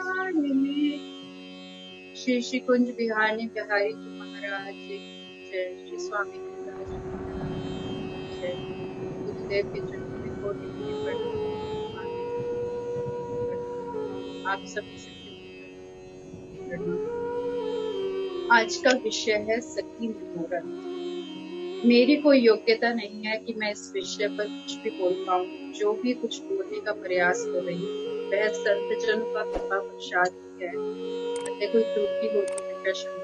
काल में। श्री श्री कुंज बिहारी बिहारी जी महाराज जी जय। श्री स्वामी गुरुदास जी महाराज जय। गुरुदेव के चरणों में कोटि कोटि प्रणाम। आप सभी सखियों को प्रणाम। आज का विषय है सखी मनोरथ। मेरी कोई योग्यता नहीं है कि मैं इस विषय पर कुछ भी बोल पाऊं। जो भी कुछ बोलने का प्रयास कर रही हूँ वह संत जनों का कृपा प्रसाद ही है। अतः कोई त्रुटि हो तो कृपया क्षमा।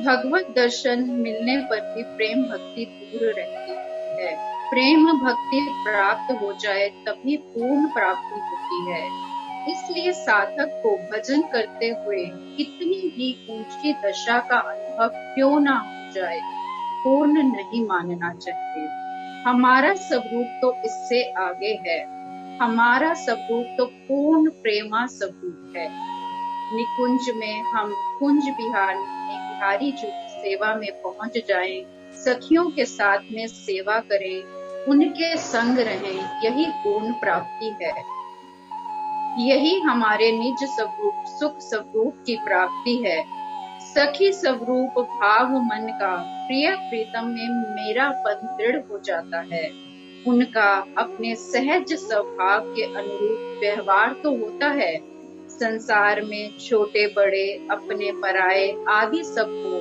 भगवत दर्शन मिलने पर भी प्रेम भक्ति दूर रहती है। प्रेम भक्ति प्राप्त हो जाए तभी पूर्ण प्राप्ति होती है। इसलिए साधक को भजन करते हुए कितनी भी ऊंची दशा का अनुभव क्यों ना हो जाए, पूर्ण नहीं मानना चाहिए। हमारा स्वरूप तो इससे आगे है। हमारा स्वरूप तो पूर्ण प्रेमा स्वरूप है। निकुंज में हम कुंज बिहारी जी की सेवा में पहुंच जाएं, सखियों के साथ में सेवा करें, उनके संग रहें, यही पूर्ण प्राप्ति है। यही हमारे निज स्वरूप सुख स्वरूप की प्राप्ति है। सखी स्वरूप भाव मन का प्रिय प्रीतम में मेरा पद दृढ़ हो जाता है। उनका अपने सहज स्वभाव के अनुरूप व्यवहार तो होता है। संसार में छोटे बड़े अपने पराये आदि सबको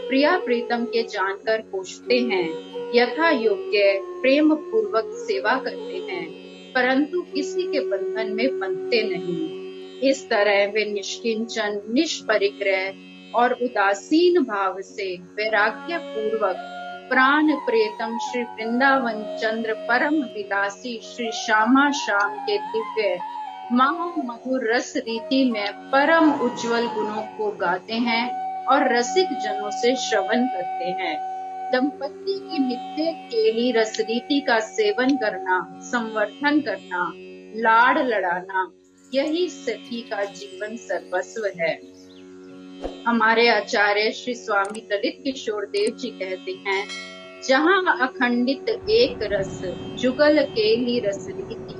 प्रिया प्रीतम के जानकर पूछते हैं, यथा योग्य प्रेम पूर्वक सेवा करते हैं, परंतु किसी के बंधन में बंधते नहीं। इस तरह वे निष्किंचन निष्परिग्रह और उदासीन भाव से वैराग्य पूर्वक प्राण प्रियतम श्री वृंदावन चंद्र परम विलासी श्री श्यामा श्याम के दिव्य महामधुर रस रीति में परम उज्जवल गुणों को गाते हैं और रसिक जनों से श्रवण करते हैं। दंपति की नित्य केली रस रीति का सेवन करना, संवर्धन करना, लाड़ लड़ाना, यही सखी का जीवन सर्वस्व है। हमारे आचार्य श्री स्वामी ललित किशोर देव जी कहते हैं, जहाँ अखंडित एक रस जुगल केली रस रीति,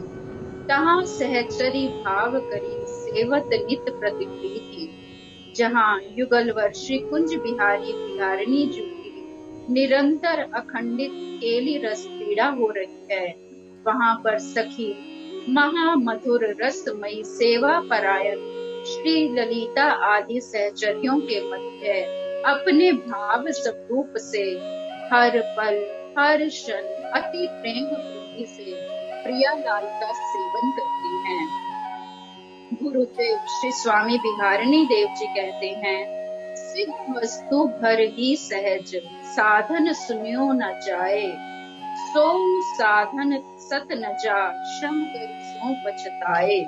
तहाँ सहचरी भाव करी सेवत नित प्रतिप्रीति। जहाँ युगलवर श्री कुंज बिहारी बिहारिणी जी की निरंतर अखंडित केली रस पीड़ा हो रही है, वहां पर सखी महामधुर रसमयी सेवा परायण श्री ललिता आदि सहचर्यों के मध्य अपने भाव स्वरूप से हर पल हर क्षण अति प्रेम प्रीति से प्रिया लाल का सेवन करती हैं। गुरुदेव श्री स्वामी बिहारिणी देव जी कहते हैं, सिद्ध वस्तु भर ही सहज साधन सुनियो न जाए, सो साधन सत न जा श्रम कर सो पछताए।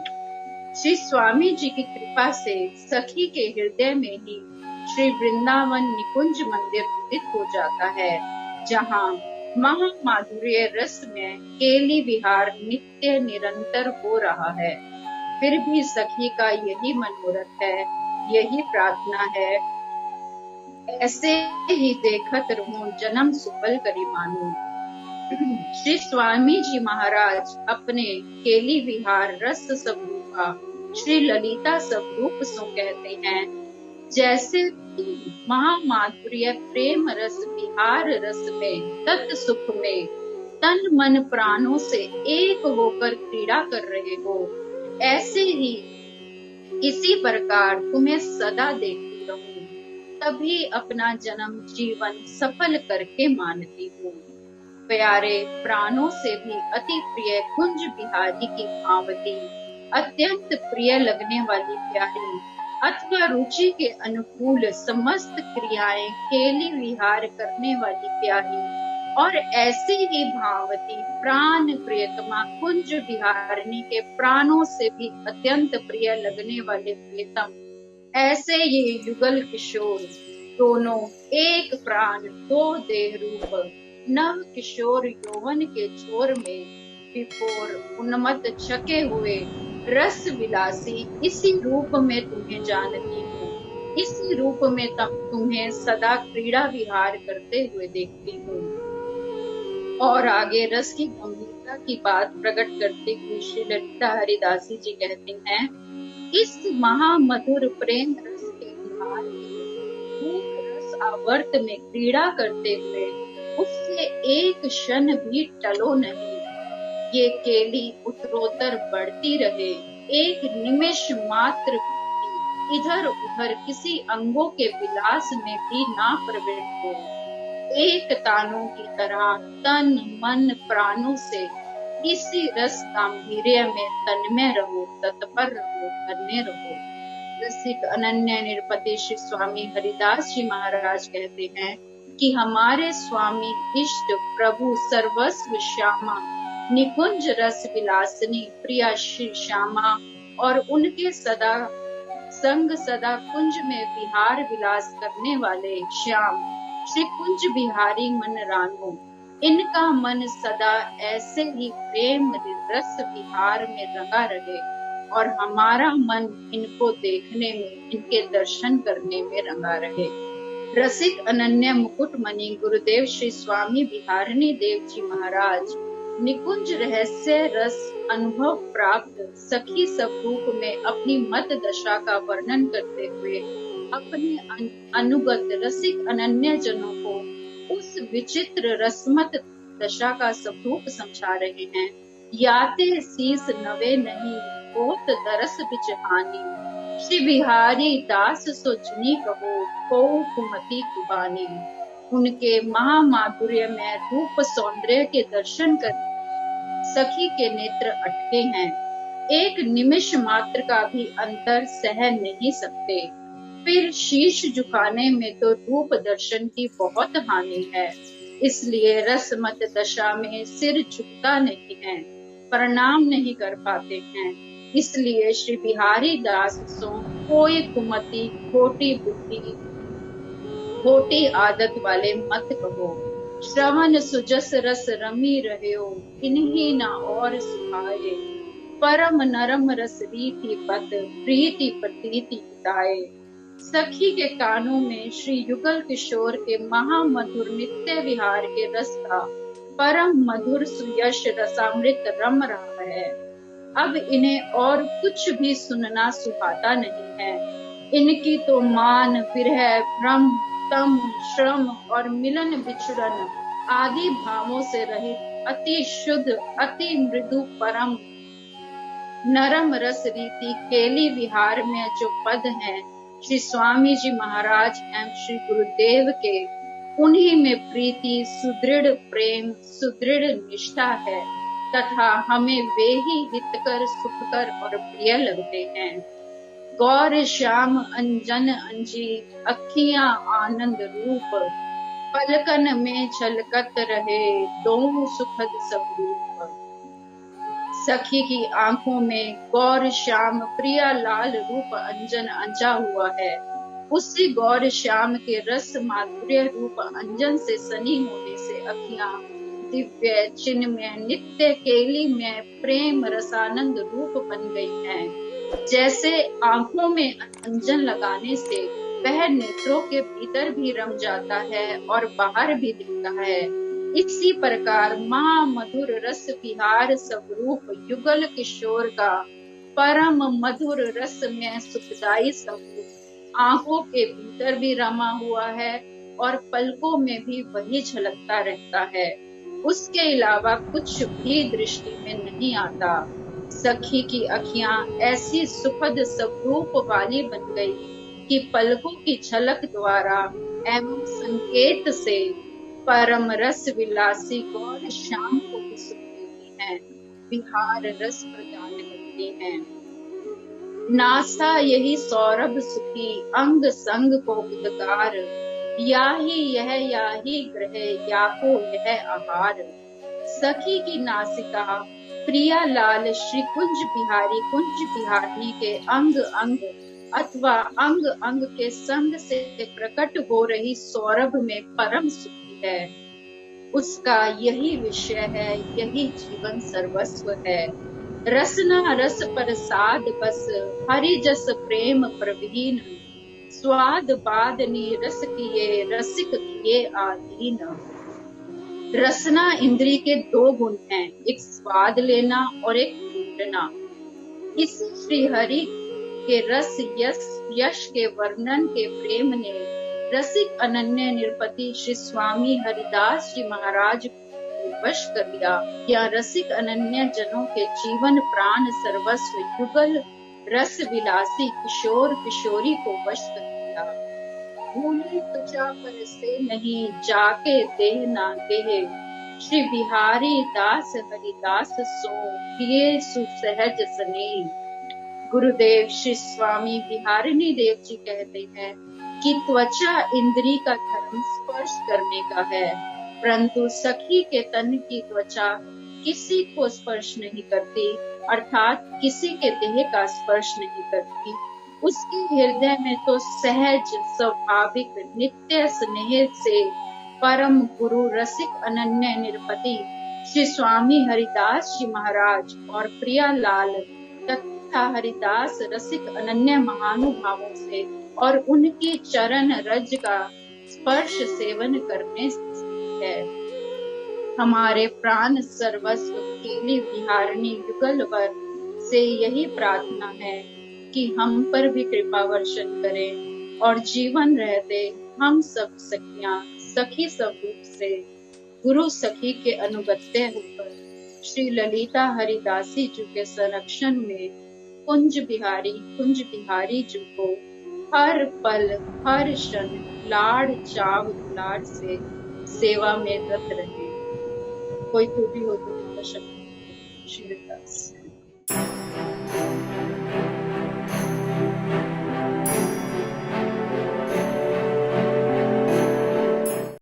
श्री स्वामी जी की कृपा से सखी के हृदय में ही श्री वृंदावन निकुंज मंदिर उदित हो जाता है, जहाँ महामाधुर्य रस में केली विहार नित्य निरंतर हो रहा है। फिर भी सखी का यही मनोरथ है, यही प्रार्थना है, ऐसे ही देखत रहूं जन्म सुफल करी मानूं। श्री स्वामी जी महाराज अपने केली विहार रस स्वरूपा श्री ललिता स्वरूप सो कहते हैं, जैसे महामाधुर्य प्रेम रस विहार रस में तत् सुख में तन मन प्राणों से एक होकर क्रीड़ा कर रहे हो, ऐसे ही इसी प्रकार तुम्हें सदा देखती रहूं, तभी अपना जन्म जीवन सफल करके मानती हूँ। प्यारे प्राणों से भी अति प्रिय कुंज बिहारी की भावती, अत्यंत प्रिय लगने वाली प्यारी अथवा रुचि के अनुकूल समस्त क्रियाएं केली विहार करने वाली प्यारी और ऐसे ही भावती प्राण प्रियतमा कुंज बिहारिणी के प्राणों से भी अत्यंत प्रिय लगने वाले प्रियतम, ऐसे ये युगल किशोर दोनों एक प्राण दो देह रूप नव किशोर यौवन के छोर में विभोर उन्मत्त छके हुए रस विलासी इसी रूप में तुम्हें जानती हूँ, इसी रूप में तुम्हें सदा क्रीड़ा विहार करते हुए देखती हूँ। और आगे रस की गंभीरता ललिता की बात प्रकट करते हुए श्री ललिता हरिदासी जी कहते हैं, इस महामधुर प्रेम रस के विहार के रूप रस आवर्त में क्रीड़ा करते हुए उससे एक क्षण भी टलो नहीं। ये केली उत्तरोत्तर बढ़ती रहे, एक निमिष मात्र भी इधर उधर किसी अंगों के विलास में भी ना प्रवृत्त हो। एक तानों की तरह तन मन प्राणों से इसी रस गांभीर्य में तन्मय रहो, तत्पर रहो, बने रहो। रसिक अनन्य निरपति श्री स्वामी हरिदास जी महाराज कहते हैं कि हमारे स्वामी इष्ट प्रभु सर्वस्व श्यामा निकुंज रस विलासिनी प्रिया श्री श्यामा और उनके सदा संग सदा कुंज में विहार विलास करने वाले श्याम श्री कुंज बिहारी मन रानो, इनका मन सदा ऐसे ही प्रेम रस विहार में रंगा रहे और हमारा मन इनको देखने में, इनके दर्शन करने में रंगा रहे। रसिक अनन्य मुकुटमणि गुरुदेव श्री स्वामी बिहारिणी देव जी महाराज निकुंज रहस्य रस अनुभव प्राप्त सखी स्वरूप में अपनी मत दशा का वर्णन करते हुए अपने अनुगत रसिक अनन्य जनों को उस विचित्र रसमत दशा का स्वरूप समझा रहे हैं। याते शीस नवे नहीं होत दरस बिचहानी, श्री बिहारी दास सो जिनी कहो को कुमति कुबानी। उनके महामाधुर्य में रूप सौंदर्य के दर्शन कर सखी के नेत्र अटके हैं, एक निमिष मात्र का भी अंतर सह नहीं सकते। फिर शीश झुकाने में तो रूप दर्शन की बहुत हानि है, इसलिए रसमत दशा में सिर झुकता नहीं है, प्रणाम नहीं कर पाते हैं। इसलिए श्री बिहारी दास सो कोई कुमति खोटी बुद्धि खोटी आदत वाले मत कहो। श्रवण सुजस रस रमी रहो, इन्हीं न और सुहाए। परम नरम रस रीति पत प्रीति प्रतीति हिताए। सखी के कानों में श्री युगल किशोर के महामधुर नित्य विहार के रस का परम मधुर सुयश रसामृत रम रहा है। अब इन्हें और कुछ भी सुनना सुहाता नहीं है। इनकी तो मान विरह भ्रम तम श्रम और मिलन बिछड़न आदि भावों से रहित अति शुद्ध अति मृदु परम नरम रस रीति केली विहार में जो पद हैं, श्री स्वामी जी महाराज एवं श्री गुरुदेव के, उन्हीं में प्रीति सुदृढ़ प्रेम सुदृढ़ निष्ठा है तथा हमें वे ही हितकर सुखकर और प्रिय लगते हैं। गौर श्याम अंजन अंजी अखियां आनंद रूप, पलकन में छलकत रहे दोनों सुखद स्वरूप। सखी की आंखों में गौर श्याम प्रिया लाल रूप अंजन अंजा हुआ है। उसी गौर श्याम के रस माधुर्य रूप अंजन से सनी होने से अखियां दिव्य चिन्मय नित्य केली में प्रेम रसानंद रूप बन गई हैं। जैसे आंखों में अंजन लगाने से वह नेत्रों के भीतर भी रम जाता है और बाहर भी दिखता है, इसी प्रकार महामधुर रस विहार स्वरूप युगल किशोर का परम मधुर रस में सुखदायी स्वरूप आंखों के भीतर भी रमा हुआ है और पलकों में भी वही झलकता रहता है। उसके अलावा कुछ भी दृष्टि में नहीं आता। सखी की अखियां ऐसी सुखद स्वरूप वाली बन गई कि पलकों की झलक द्वारा एवं संकेत से परम रस विलासी गौर श्याम को भी सुख देती है, विहार रस प्रदान करती है। नासा यही सौरभ सुखी अंग संग को उद्गार, या ही ग्रह या को यह आहार। सखी की नासिका प्रिया लाल श्री कुंज बिहारी के अंग अंग अथवा अंग अंग के संग से प्रकट हो रही सौरभ में परम सुखी है। उसका यही विषय है, यही जीवन सर्वस्व है। रसना रस प्रसाद बस हरि जस प्रेम प्रवीण, स्वाद बादनी रस किए रसिक किए आधीन। रसना इंद्री के दो गुण हैं, एक स्वाद लेना और एक ढूंढना। इसी श्री हरि के रस यश के वर्णन के प्रेम ने रसिक अनन्य निरपति श्री स्वामी हरिदास जी महाराज को वश कर लिया। या रसिक अनन्य जनों के जीवन प्राण सर्वस्व युगल रस विलासी किशोर किशोरी को वश कर लिया। भूले त्वचा पर से नहीं जाके देह ना देह, श्री बिहारी दास हरिदास सो किए सुसहज स्नेह। गुरुदेव श्री स्वामी बिहारिणी देव जी कहते हैं कि त्वचा इंद्री का धर्म स्पर्श करने का है, परंतु सखी के तन की त्वचा किसी को स्पर्श नहीं करती, अर्थात किसी के देह का स्पर्श नहीं करती। उसके हृदय में तो सहज स्वाभाविक नित्य स्नेह से परम गुरु रसिक अनन्य निरपति श्री स्वामी हरिदास जी महाराज और प्रियालाल तथा हरिदास रसिक अनन्य महानुभावों से और उनकी चरण रज का स्पर्श सेवन करने से है। हमारे प्राण सर्वस्व केली बिहारिणी युगलवर से यही प्रार्थना है कि हम पर भी कृपा वर्षण करें और जीवन रहते हम सब सखियां सखी स्वरूप से गुरु सखी के अनुगत्य होकर श्री ललिता हरिदासी जी के संरक्षण में कुंज बिहारी जी को हर पल हर क्षण लाड़ चाव दुलार से सेवा में रत रहे। कोई त्रुटि हो तो श्री दास।